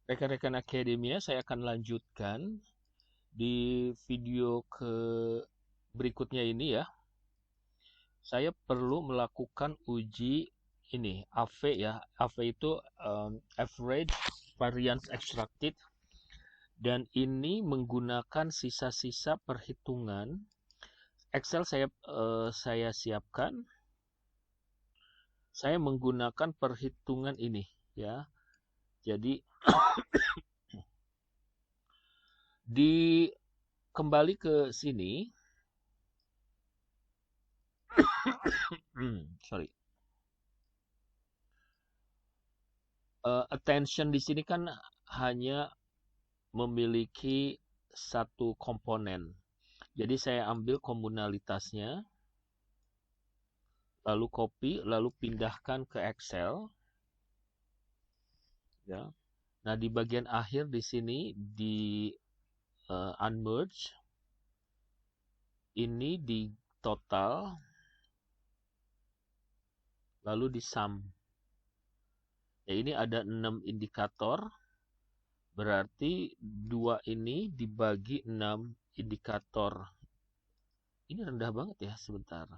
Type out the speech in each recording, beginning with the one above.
Rekan-rekan akademia, saya akan lanjutkan di video berikutnya ini ya. Saya perlu melakukan uji ini, AV ya. AV itu Average Variance Extracted, dan ini menggunakan sisa-sisa perhitungan. Excel saya siapkan. Saya menggunakan perhitungan ini ya. Jadi kembali ke sini. Sorry. Attention di sini kan hanya memiliki satu komponen. Jadi saya ambil komunalitasnya, lalu copy, lalu pindahkan ke Excel. Ya. Nah, di bagian akhir di sini di unmerge, ini di total, lalu di sum. Ya, ini ada 6 indikator, berarti 2 ini dibagi 6 indikator. Ini rendah banget ya, sebentar.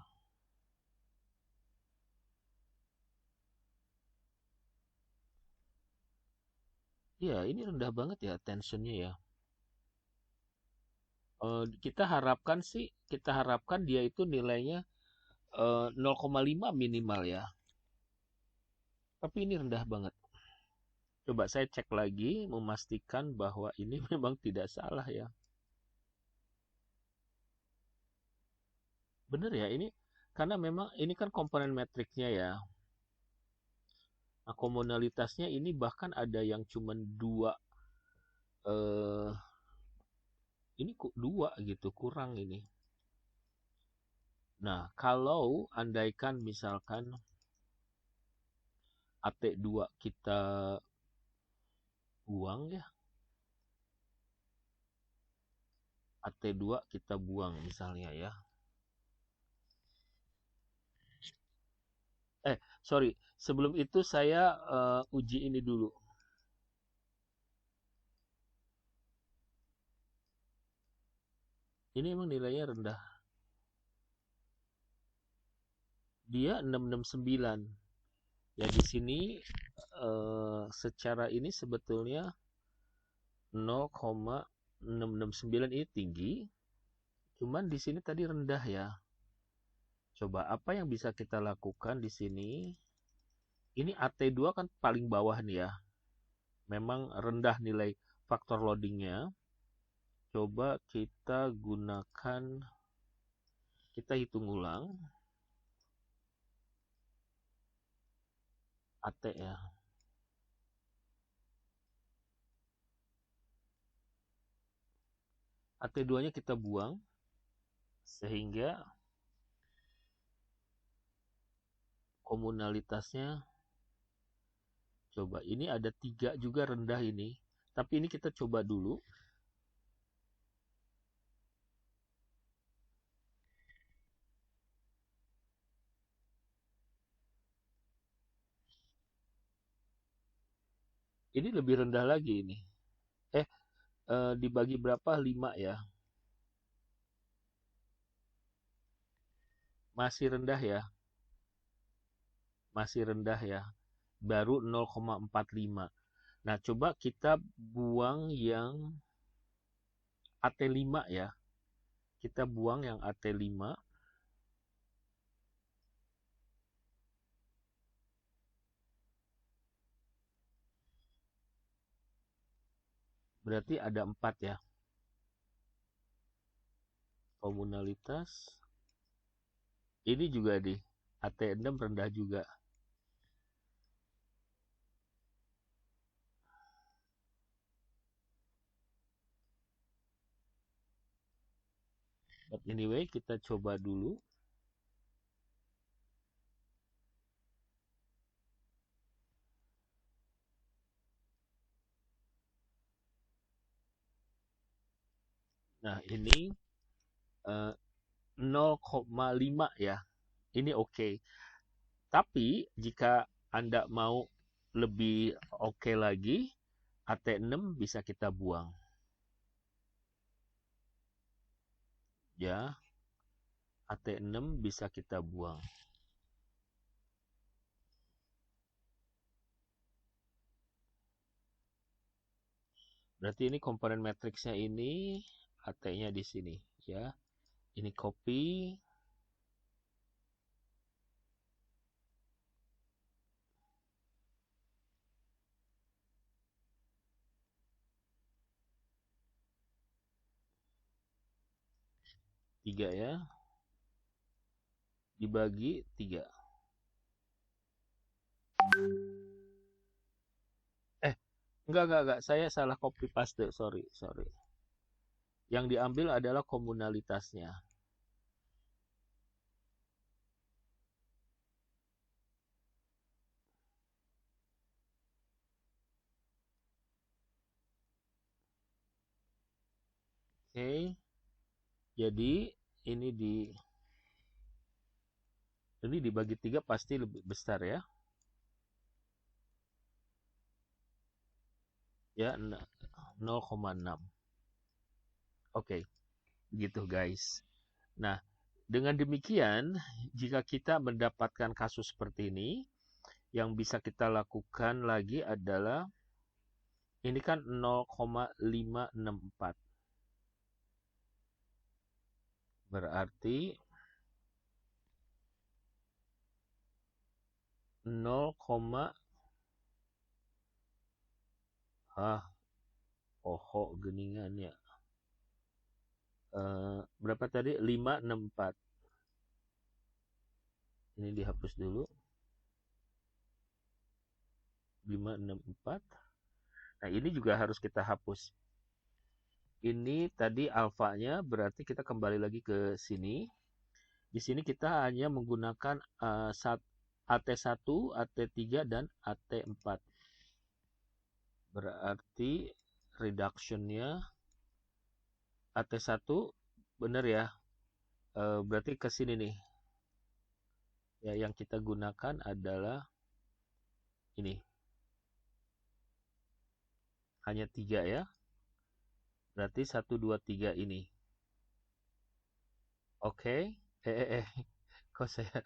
Ya, ini rendah banget ya tensionnya ya. Kita harapkan dia itu nilainya 0,5 minimal ya. Tapi ini rendah banget. Coba saya cek lagi, memastikan bahwa ini memang tidak salah ya. Bener ya, ini karena memang ini kan komponen metriknya ya. Nah, komunalitasnya ini bahkan ada yang cuma 2. Ini kok 2 gitu, kurang ini. Nah, kalau andaikan misalkan AT2 kita buang ya. AT2 kita buang misalnya ya. Sorry, sebelum itu saya uji ini dulu. Ini emang nilainya rendah. Dia 669. Ya di sini secara ini sebetulnya 0,669 ini tinggi. Cuman di sini tadi rendah ya. Coba apa yang bisa kita lakukan di sini? Ini AT2 kan paling bawah nih ya. Memang rendah nilai faktor loadingnya. Coba kita gunakan, kita hitung ulang AT ya. AT2 nya kita buang sehingga komunalitasnya, coba ini ada 3 juga rendah ini, tapi ini kita coba dulu. Ini lebih rendah lagi ini. Dibagi berapa? 5 ya. Masih rendah ya. Masih rendah ya. Baru 0,45. Nah, coba kita buang yang AT5 ya. Kita buang yang AT5. Berarti ada 4 ya. Komunalitas. Ini juga di AT6 rendah juga. But anyway, kita coba dulu. Nah, ini 0,5 ya. Ini oke. Tapi jika Anda mau lebih oke lagi, AT6 bisa kita buang. Ya, AT6 bisa kita buang. Berarti ini komponen matriksnya ini, AT-nya di sini. Ya, ini copy. Tiga ya. Dibagi 3. Enggak. Saya salah copy paste. Sorry. Yang diambil adalah komunalitasnya. Oke. Jadi ini dibagi 3 pasti lebih besar ya. Ya, 0,6. Oke, gitu guys. Nah, dengan demikian, jika kita mendapatkan kasus seperti ini, yang bisa kita lakukan lagi adalah, ini kan 0,564. Berarti 0, geningannya. Berapa tadi? 564. Ini dihapus dulu. 564. Nah, ini juga harus kita hapus. Ini tadi alfanya, berarti kita kembali lagi ke sini. Di sini kita hanya menggunakan AT1, AT3, dan AT4. Berarti reduction-nya AT1 benar ya. Berarti ke sini nih. Ya, yang kita gunakan adalah ini. Hanya 3 ya. Berarti 1, 2, 3 ini. Oke. Kok saya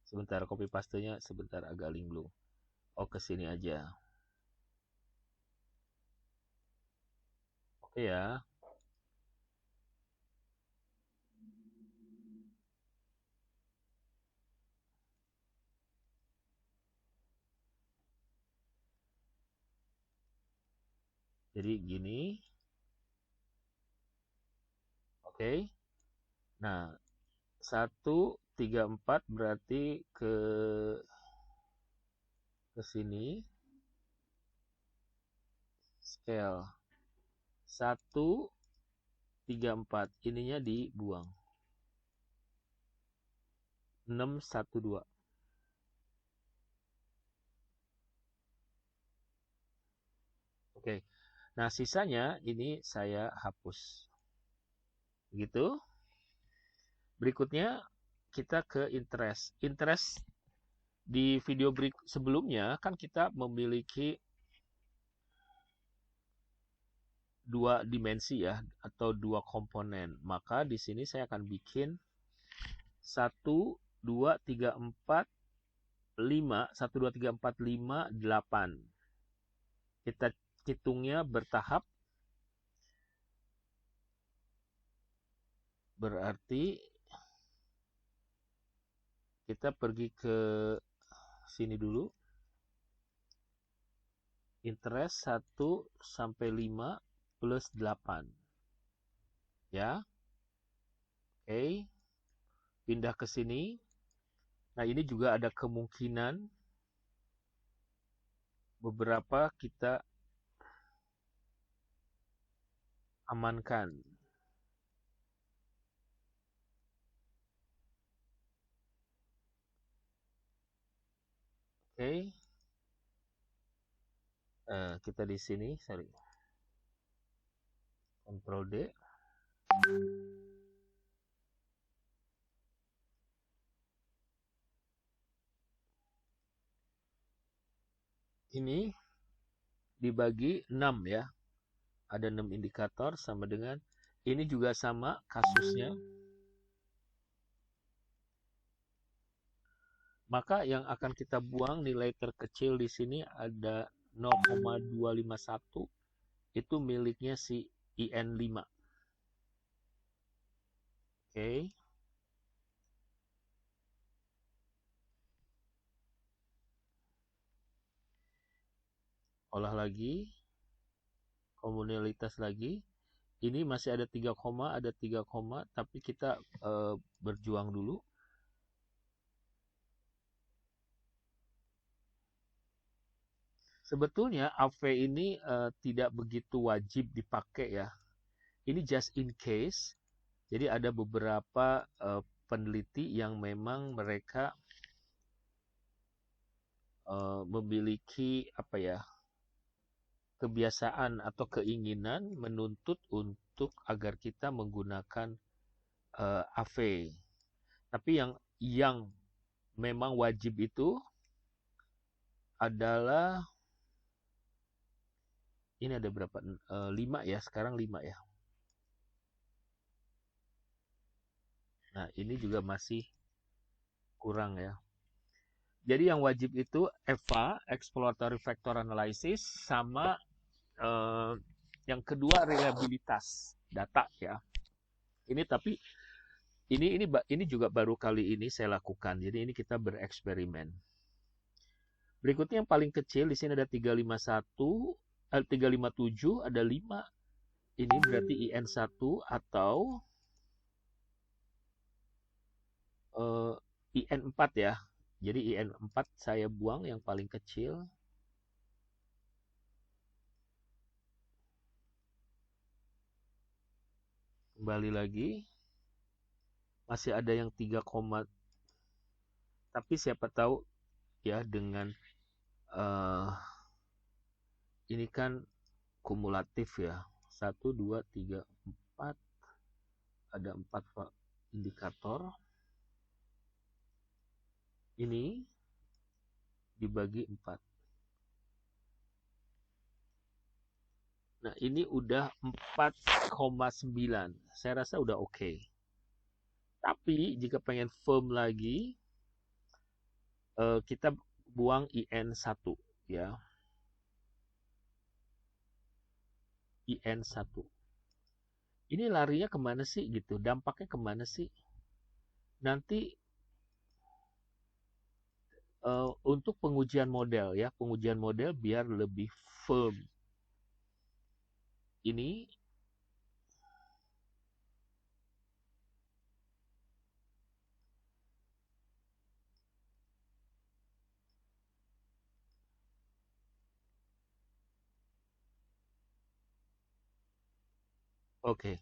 sebentar, copy paste-nya sebentar agak linglung. Oh, ke sini aja. Oke ya. Jadi gini. Oke. Nah, 1, 3, 4 berarti ke sini. Scale 1, 3, 4. Ininya dibuang. 6, 1, 2. Oke. Nah, sisanya ini saya hapus. Begitu. Berikutnya kita ke interest. Interest di video sebelumnya kan kita memiliki 2 dimensi ya, atau 2 komponen. Maka di sini saya akan bikin 1, 2, 3, 4, 5. 1, 2, 3, 4, 5, 8. Kita hitungnya bertahap. Berarti kita pergi ke sini dulu. Interest 1 sampai 5 plus 8. Ya. Oke. Pindah ke sini. Nah, ini juga ada kemungkinan beberapa kita amankan. Oke. Kita di sini, sorry. Ctrl D. Ini dibagi 6 ya. Ada 6 indikator sama dengan ini juga sama kasusnya. Maka yang akan kita buang nilai terkecil di sini ada 0,251 itu miliknya si IN5. Oke. Olah lagi. Komunalitas lagi. Ini masih ada 3 koma, tapi kita berjuang dulu. Sebetulnya AV ini tidak begitu wajib dipakai ya. Ini just in case. Jadi ada beberapa peneliti yang memang mereka memiliki apa ya, kebiasaan atau keinginan menuntut untuk agar kita menggunakan AV. Tapi yang memang wajib itu adalah ini ada berapa? 5 ya, sekarang 5 ya. Nah, ini juga masih kurang ya. Jadi yang wajib itu EVA, Exploratory Factor Analysis, sama yang kedua reliabilitas data ya. Ini tapi ini juga baru kali ini saya lakukan. Jadi ini kita bereksperimen. Berikutnya yang paling kecil di sini ada 357, ada 5. Ini berarti IN1 atau IN4 ya. Jadi IN4 saya buang yang paling kecil. Kembali lagi. Masih ada yang 3, tapi siapa tahu ya dengan ini kan kumulatif ya. 1, 2, 3, 4. Ada 4 indikator. Ini dibagi 4. Nah, ini udah 4,9. Saya rasa udah oke. Tapi jika pengen firm lagi, kita buang IN1 ya. IN1. Ini larinya kemana sih gitu? Dampaknya kemana sih? Nanti untuk pengujian model ya, pengujian model biar lebih firm. Ini oke.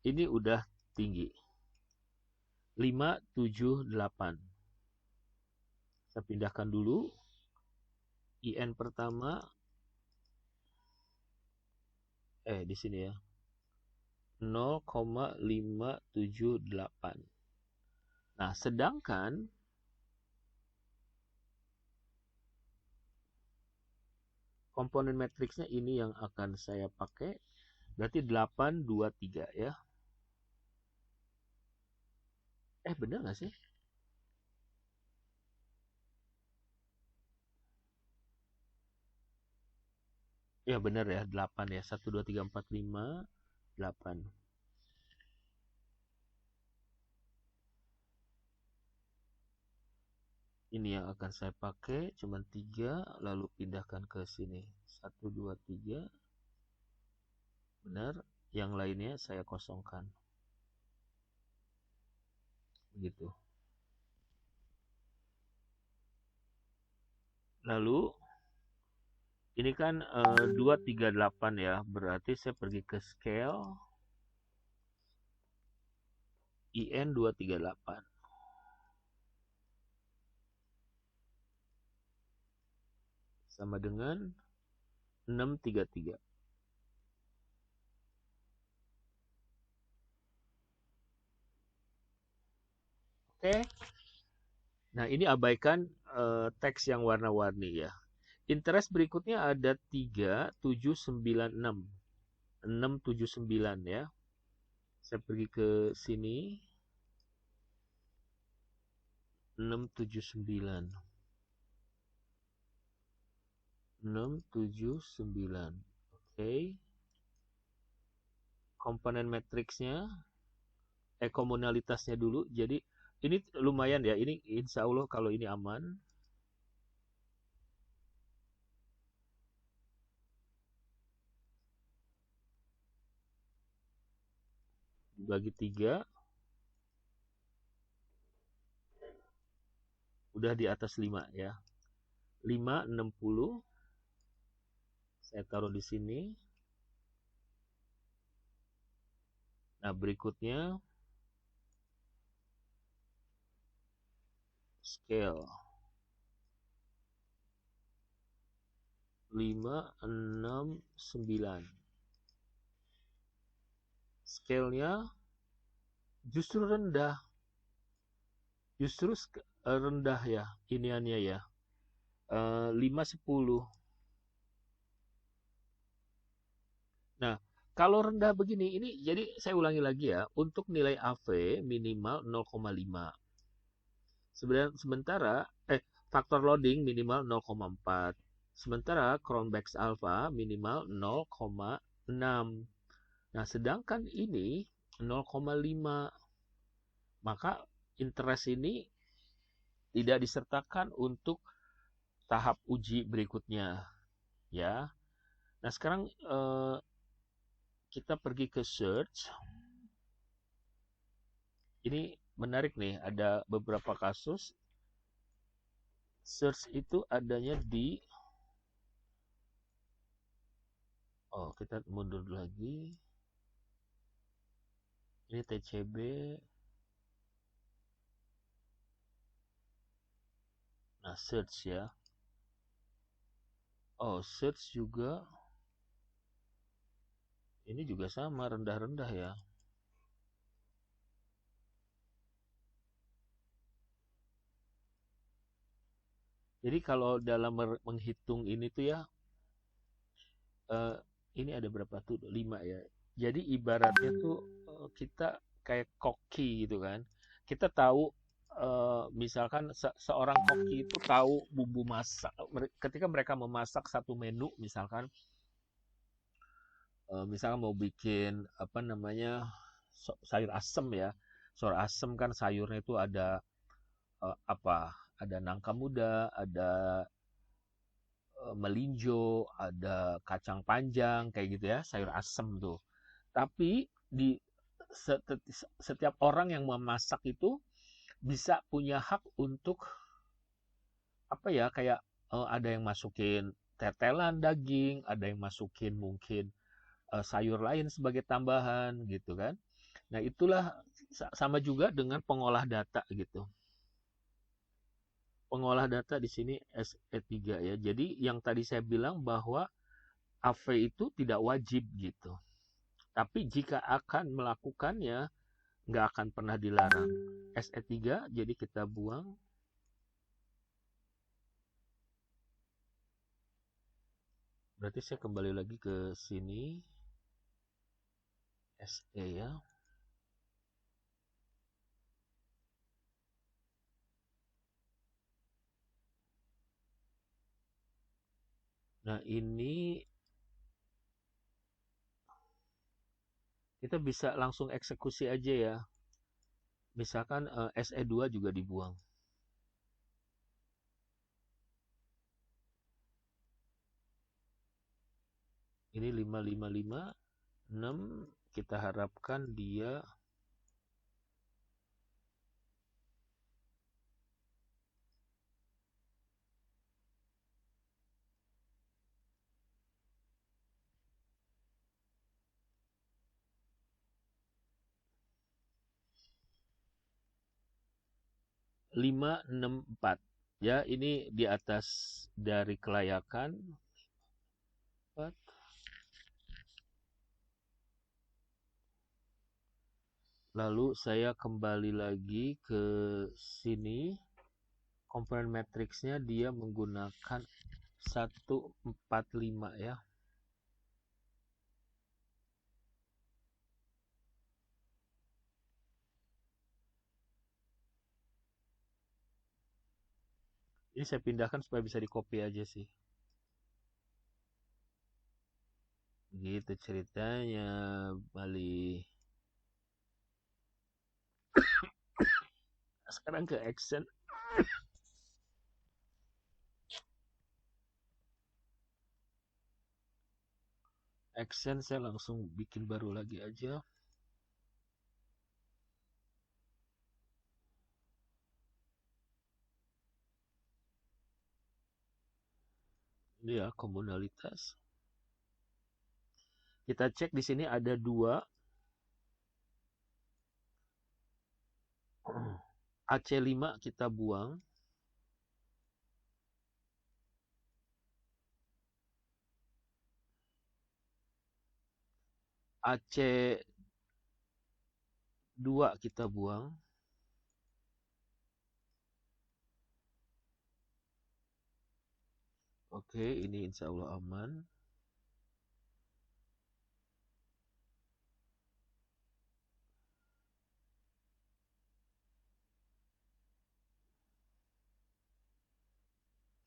Ini udah tinggi. 5, 7, 8. Saya pindahkan dulu. IN pertama di sini ya. 0,578. Nah, sedangkan komponen matriksnya ini yang akan saya pakai. Berarti 8, 2, 3 ya. Benar nggak sih? Ya benar ya, 8 ya. 1, 2, 3, 4, 5, 8. Ini yang akan saya pakai, cuman 3, lalu pindahkan ke sini. 1, 2, 3. Benar, yang lainnya saya kosongkan. Begitu. Lalu ini kan 238 ya, berarti saya pergi ke scale IN 238. Sama dengan 633. Oke. Nah, ini abaikan teks yang warna-warni ya. Interest berikutnya ada 3796. 679 ya. Saya pergi ke sini. 679. 679. Oke. Komponen matriksnya, komunalitasnya dulu. Jadi ini lumayan ya. Ini insya Allah kalau ini aman. Bagi 3. Udah di atas 5 ya. 560. Saya taruh di sini. Nah, berikutnya scale 569. Scale-nya justru rendah. Justru rendah ya iniannya ya. 510. Nah, kalau rendah begini, ini jadi saya ulangi lagi ya, untuk nilai AV minimal 0,5. Sementara faktor loading minimal 0,4. Sementara Cronbach's alpha minimal 0,6. Nah, sedangkan ini 0,5. Maka interest ini tidak disertakan untuk tahap uji berikutnya ya. Nah, sekarang kita pergi ke search. Ini menarik nih, ada beberapa kasus search itu adanya di kita mundur lagi. Ini TCB. Nah, search ya. Search juga ini juga sama, rendah-rendah ya. Jadi kalau dalam menghitung ini tuh ya, ini ada berapa tuh? 5 ya. Jadi ibaratnya tuh kita kayak koki gitu kan. Kita tahu misalkan seorang koki itu tahu bumbu masak. Ketika mereka memasak satu menu misalkan, misalkan mau bikin apa namanya sayur asem ya. Sayur asem kan sayurnya itu ada ada nangka muda, ada melinjo, ada kacang panjang kayak gitu ya, sayur asem tuh. Tapi di setiap orang yang memasak itu bisa punya hak untuk apa ya, kayak ada yang masukin tetelan daging, ada yang masukin mungkin sayur lain sebagai tambahan gitu kan. Nah, itulah sama juga dengan pengolah data gitu. Pengolah data di sini SE3 ya. Jadi yang tadi saya bilang bahwa AV itu tidak wajib gitu. Tapi jika akan melakukannya, nggak akan pernah dilarang. SE3, jadi kita buang. Berarti saya kembali lagi ke sini. SE ya. Nah, ini kita bisa langsung eksekusi aja ya. Misalkan SE2 juga dibuang. Ini 5556, kita harapkan dia lima enam empat ya, ini di atas dari kelayakan. Lalu saya kembali lagi ke sini. Komponen matriksnya dia menggunakan 145 ya. Ini saya pindahkan supaya bisa di copy aja sih. Gitu ceritanya, Bali. Sekarang ke action. Action saya langsung bikin baru lagi aja. Ini ya komunalitas. Kita cek di sini ada 2. AC5 kita buang. AC2 kita buang. Oke, ini insya Allah aman.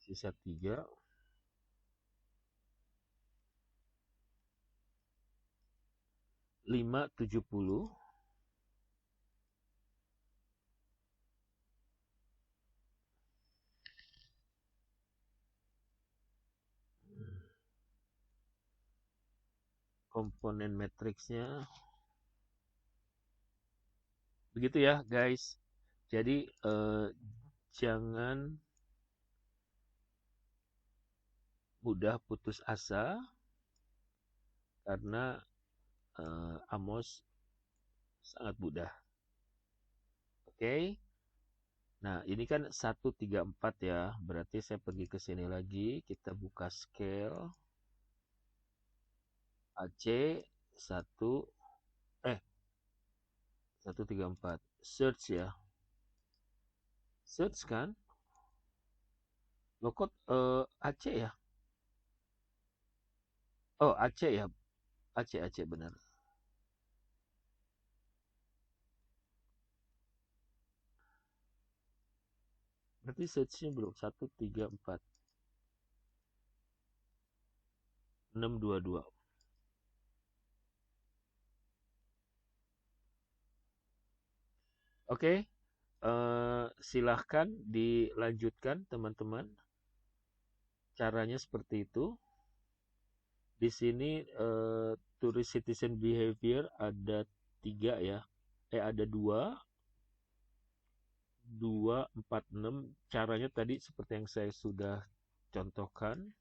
Sisa 3. 570. Komponen matriksnya. Begitu ya guys. Jadi jangan mudah putus asa karena Amos sangat mudah. Oke. Nah, ini kan 134 ya. Berarti saya pergi ke sini lagi, kita buka scale. AC 134. Search ya. Search kan? Loh kok AC ya? Oh, AC ya. AC benar. Berarti search-nya belum 134. 622. Oke. Silahkan dilanjutkan teman-teman. Caranya seperti itu. Di sini tourist citizen behavior ada 3 ya. Ada 2, 246. Caranya tadi seperti yang saya sudah contohkan.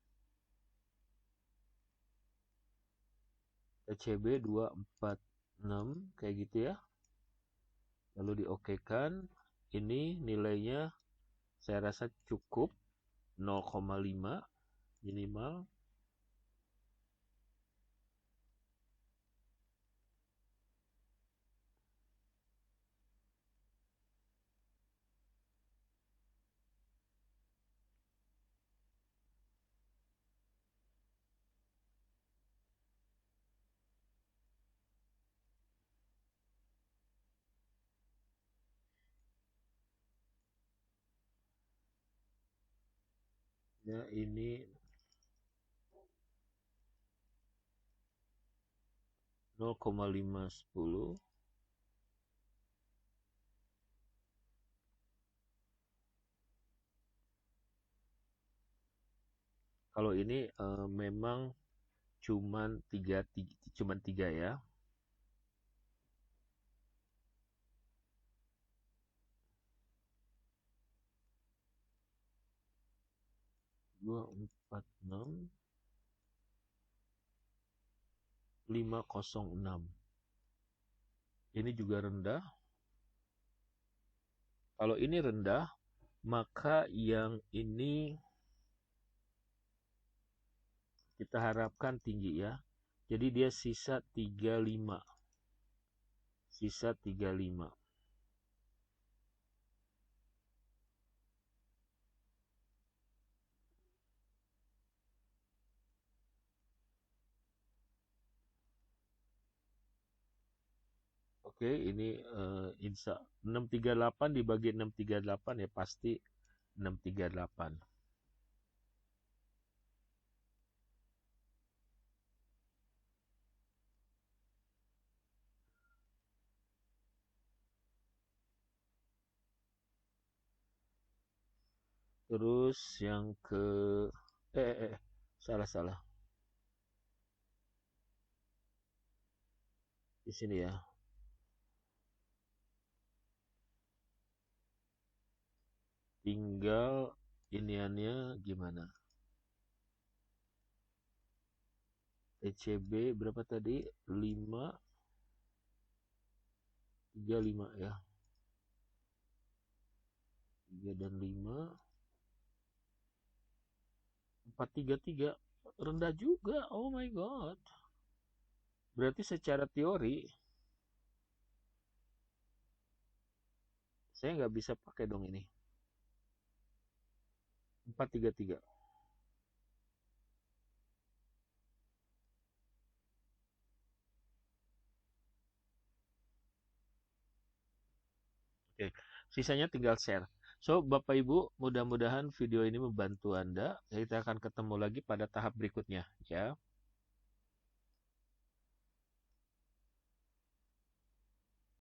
ECB 246 kayak gitu ya. Lalu diokekan. Ini nilainya saya rasa cukup 0,5 minimal. Ya, ini 0,510. Kalau ini memang cuman 3 ya. Dua empat enam 506. Ini juga rendah. Kalau ini rendah, maka yang ini kita harapkan tinggi ya. Jadi dia sisa 35. Sisa 35. Oke, ini insya 638 dibagi 638 ya pasti 638. Terus yang ke salah. Di sini ya. Tinggal iniannya gimana? ECB berapa tadi? 535 ya. 3 dan 5 433 rendah juga. Oh my god. Berarti secara teori saya nggak bisa pakai dong ini. 433. Oke, sisanya tinggal share. So, Bapak Ibu, mudah-mudahan video ini membantu Anda. Kita akan ketemu lagi pada tahap berikutnya, ya.